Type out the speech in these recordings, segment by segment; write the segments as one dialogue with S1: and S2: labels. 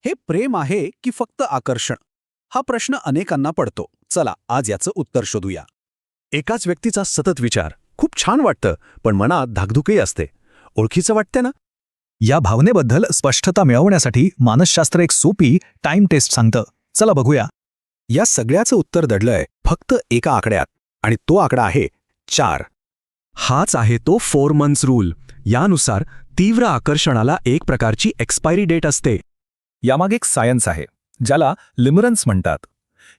S1: हे प्रेम आहे की फक्त आकर्षण? हा प्रश्न अनेकांना पडतो. चला आज याचं उत्तर शोधूया.
S2: एकाच व्यक्तीचा सतत विचार खूप छान वाटतं, पण मनात धाकधुकही असते. ओळखीचं वाटते ना?
S3: या भावनेबद्दल स्पष्टता मिळवण्यासाठी मानसशास्त्र एक सोपी टाइम टेस्ट सांगतं. चला बघूया.
S2: या सगळ्याचं उत्तर दडलंय फक्त एका आकड्यात, आणि तो आकडा आहे 4. हाच आहे तो 4 मंथ्स रूल. यानुसार तीव्र आकर्षणाला एक प्रकारची एक्सपायरी डेट असते.
S3: यामागे एक सायन्स आहे, ज्याला लिमरन्स म्हणतात.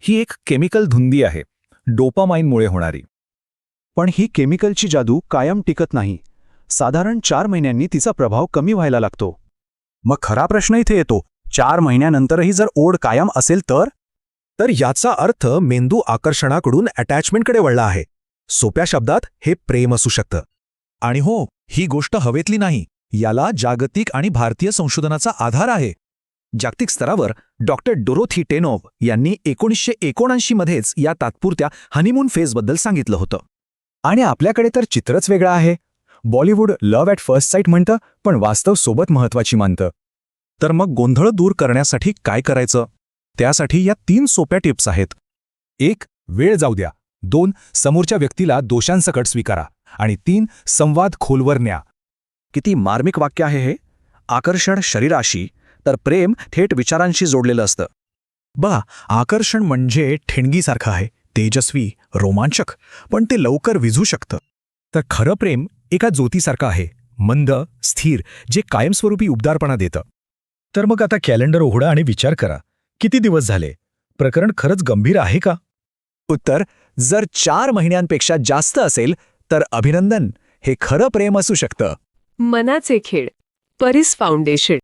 S3: ही एक केमिकल धुंदी आहे, डोपामाइनमुळे होणारी.
S1: पण ही केमिकलची जादू कायम टिकत नाही. साधारण 4 महिन्यांनी तिचा प्रभाव कमी व्हायला लागतो.
S2: मग खरा प्रश्न इथे येतो, 4 महिन्यानंतरही जर ओढ कायम असेल तर याचा अर्थ मेंदू आकर्षणाकडून अटॅचमेंटकडे वळला आहे. सोप्या शब्दात हे प्रेम असू शकतं.
S3: आणि हो, ही गोष्ट हवेतली नाही. याला जागतिक आणि भारतीय संशोधनाचा आधार आहे. जागतिक स्तरावर डॉक्टर डोरोथी टेनोव यांनी 1979 मध्येच या तात्पुरत्या हनीमून फेजबद्दल सांगितलं होतं. आणि आपल्याकडे तर चित्रच वेगळं आहे. Bollywood love at first sight म्हणतं, पण वास्तव सोबत महत्वाची मानतं.
S2: तर मग गोंधळ दूर करण्यासाठी काय करायचं? त्यासाठी या 3 सोप्या टिप्स आहेत.
S3: 1. वेळ जाऊ द्या. 2. समोरच्या व्यक्तीला दोषांसकट स्वीकारा. आणि 3. संवाद खोलवर न्या.
S2: किती मार्मिक वाक्य आहे हे. आकर्षण शरीराशी, तर प्रेम थेट विचारांशी जोडलेलं असतं.
S3: बघा, आकर्षण म्हणजे ठिणगीसारखं आहे, तेजस्वी, रोमांचक, पण ते लवकर विझू शकतं. तर खरं प्रेम एका ज्योतीसारखं आहे, मंद, स्थिर, जे कायमस्वरूपी उबदारपणा देतं. तर मग आता कॅलेंडर उघडा आणि विचार करा, किती दिवस झाले? प्रकरण खरंच गंभीर आहे का?
S2: उत्तर जर 4 महिन्यांपेक्षा जास्त असेल तर अभिनंदन, हे खरं प्रेम असू शकतं.
S4: मनाचे खेळ, परिस फाउंडेशन.